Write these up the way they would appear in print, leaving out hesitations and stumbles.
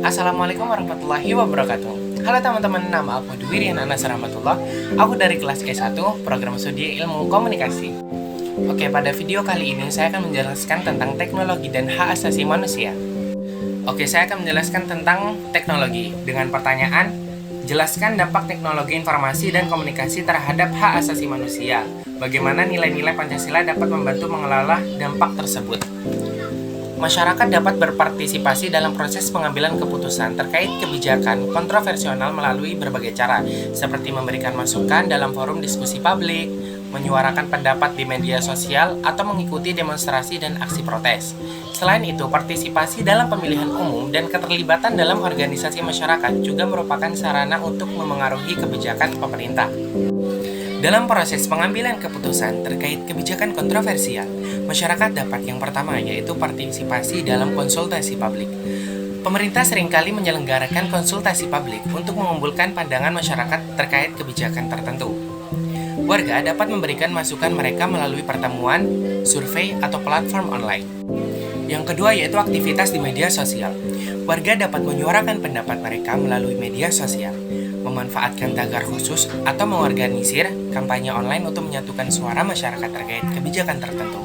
Assalamualaikum warahmatullahi wabarakatuh. Halo teman-teman, nama aku Dwi Rian Anas Rahmatullah. Aku dari kelas E1, program studi ilmu komunikasi. Oke, pada video kali ini saya akan menjelaskan tentang teknologi dan hak asasi manusia. Oke, saya akan menjelaskan tentang teknologi dengan pertanyaan, jelaskan dampak teknologi informasi dan komunikasi terhadap hak asasi manusia. Bagaimana nilai-nilai Pancasila dapat membantu mengelola dampak tersebut. Masyarakat dapat berpartisipasi dalam proses pengambilan keputusan terkait kebijakan kontroversial melalui berbagai cara, seperti memberikan masukan dalam forum diskusi publik, menyuarakan pendapat di media sosial, atau mengikuti demonstrasi dan aksi protes. Selain itu, partisipasi dalam pemilihan umum dan keterlibatan dalam organisasi masyarakat juga merupakan sarana untuk memengaruhi kebijakan pemerintah. Dalam proses pengambilan keputusan terkait kebijakan kontroversial, masyarakat dapat yang pertama yaitu partisipasi dalam konsultasi publik. Pemerintah seringkali menyelenggarakan konsultasi publik untuk mengumpulkan pandangan masyarakat terkait kebijakan tertentu. Warga dapat memberikan masukan mereka melalui pertemuan, survei, atau platform online. Yang kedua yaitu aktivitas di media sosial. Warga dapat menyuarakan pendapat mereka melalui media sosial, memanfaatkan tagar khusus atau mengorganisir kampanye online untuk menyatukan suara masyarakat terkait kebijakan tertentu.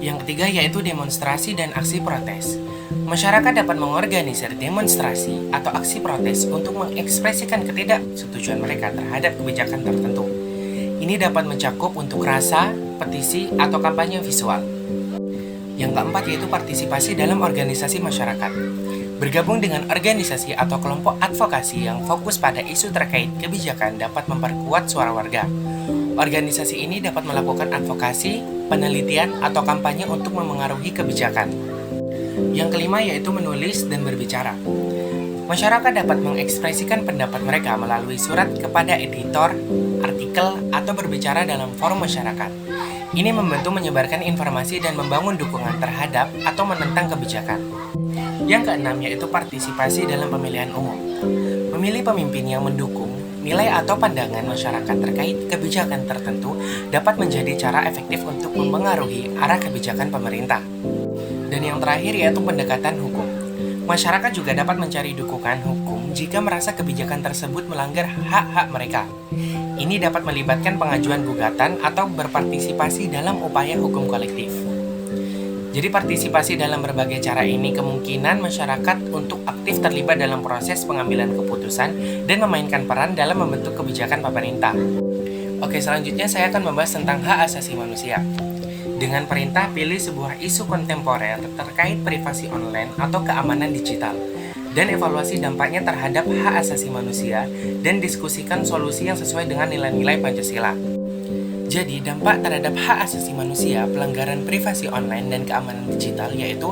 Yang ketiga yaitu demonstrasi dan aksi protes. Masyarakat dapat mengorganisir demonstrasi atau aksi protes untuk mengekspresikan ketidaksetujuan mereka terhadap kebijakan tertentu. Ini dapat mencakup untuk rasa, petisi, atau kampanye visual. Yang keempat yaitu partisipasi dalam organisasi masyarakat. Bergabung dengan organisasi atau kelompok advokasi yang fokus pada isu terkait kebijakan dapat memperkuat suara warga. Organisasi ini dapat melakukan advokasi, penelitian, atau kampanye untuk memengaruhi kebijakan. Yang kelima yaitu menulis dan berbicara. Masyarakat dapat mengekspresikan pendapat mereka melalui surat kepada editor, artikel, atau berbicara dalam forum masyarakat. Ini membantu menyebarkan informasi dan membangun dukungan terhadap atau menentang kebijakan. Yang keenam yaitu partisipasi dalam pemilihan umum. Memilih pemimpin yang mendukung nilai atau pandangan masyarakat terkait kebijakan tertentu dapat menjadi cara efektif untuk mempengaruhi arah kebijakan pemerintah. Dan yang terakhir yaitu pendekatan hukum. Masyarakat juga dapat mencari dukungan hukum jika merasa kebijakan tersebut melanggar hak-hak mereka. Ini dapat melibatkan pengajuan gugatan atau berpartisipasi dalam upaya hukum kolektif. Jadi partisipasi dalam berbagai cara ini kemungkinan masyarakat untuk aktif terlibat dalam proses pengambilan keputusan dan memainkan peran dalam membentuk kebijakan pemerintah. Oke, selanjutnya saya akan membahas tentang hak asasi manusia. Dengan perintah pilih sebuah isu kontemporer terkait privasi online atau keamanan digital dan evaluasi dampaknya terhadap hak asasi manusia dan diskusikan solusi yang sesuai dengan nilai-nilai Pancasila. Jadi, dampak terhadap hak asasi manusia, pelanggaran privasi online dan keamanan digital yaitu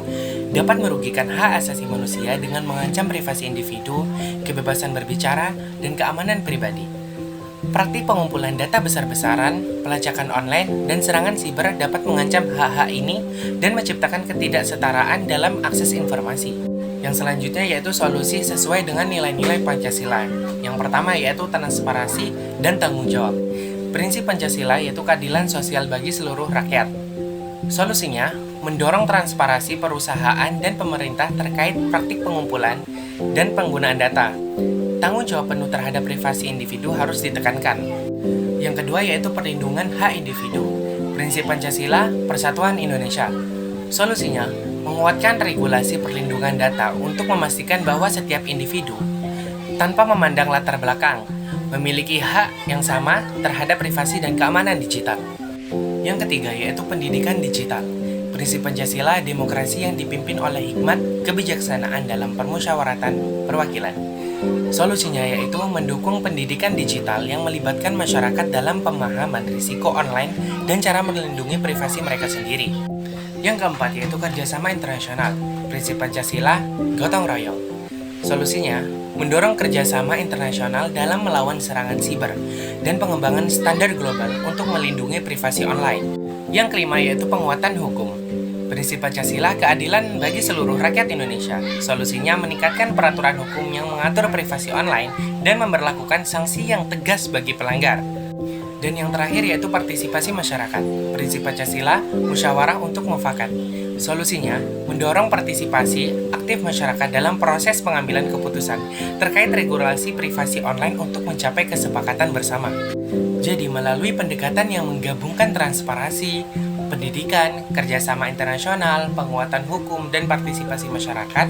dapat merugikan hak asasi manusia dengan mengancam privasi individu, kebebasan berbicara, dan keamanan pribadi. Praktik pengumpulan data besar-besaran, pelacakan online, dan serangan siber dapat mengancam hak-hak ini dan menciptakan ketidaksetaraan dalam akses informasi. Yang selanjutnya yaitu solusi sesuai dengan nilai-nilai Pancasila. Yang pertama yaitu transparansi dan tanggung jawab. Prinsip Pancasila yaitu keadilan sosial bagi seluruh rakyat. Solusinya, mendorong transparansi perusahaan dan pemerintah terkait praktik pengumpulan dan penggunaan data. Tanggung jawab penuh terhadap privasi individu harus ditekankan. Yang kedua yaitu perlindungan hak individu. Prinsip Pancasila, Persatuan Indonesia. Solusinya, menguatkan regulasi perlindungan data untuk memastikan bahwa setiap individu, tanpa memandang latar belakang, memiliki hak yang sama terhadap privasi dan keamanan digital. Yang ketiga yaitu pendidikan digital. Prinsip Pancasila demokrasi yang dipimpin oleh hikmat kebijaksanaan dalam permusyawaratan perwakilan. Solusinya yaitu mendukung pendidikan digital yang melibatkan masyarakat dalam pemahaman risiko online dan cara melindungi privasi mereka sendiri. Yang keempat yaitu kerjasama internasional. Prinsip Pancasila, gotong royong. Solusinya, mendorong kerjasama internasional dalam melawan serangan siber dan pengembangan standar global untuk melindungi privasi online. Yang kelima yaitu penguatan hukum. Prinsip Pancasila keadilan bagi seluruh rakyat Indonesia. Solusinya meningkatkan peraturan hukum yang mengatur privasi online dan memberlakukan sanksi yang tegas bagi pelanggar. Dan yang terakhir yaitu partisipasi masyarakat. Prinsip Pancasila, musyawarah untuk mufakat. Solusinya, mendorong partisipasi aktif masyarakat dalam proses pengambilan keputusan terkait regulasi privasi online untuk mencapai kesepakatan bersama. Jadi, melalui pendekatan yang menggabungkan transparansi, pendidikan, kerjasama internasional, penguatan hukum, dan partisipasi masyarakat,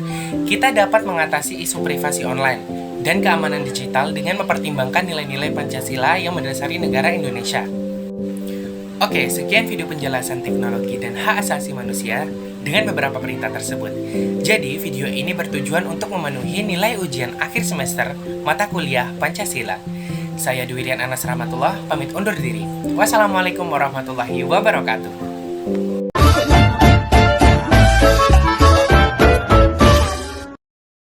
kita dapat mengatasi isu privasi online dan keamanan digital dengan mempertimbangkan nilai-nilai Pancasila yang mendasari negara Indonesia. Oke, sekian video penjelasan teknologi dan hak asasi manusia dengan beberapa perintah tersebut. Jadi, video ini bertujuan untuk memenuhi nilai ujian akhir semester mata kuliah Pancasila. Saya Dwirian Anas Rahmatullah, pamit undur diri. Wassalamualaikum warahmatullahi wabarakatuh.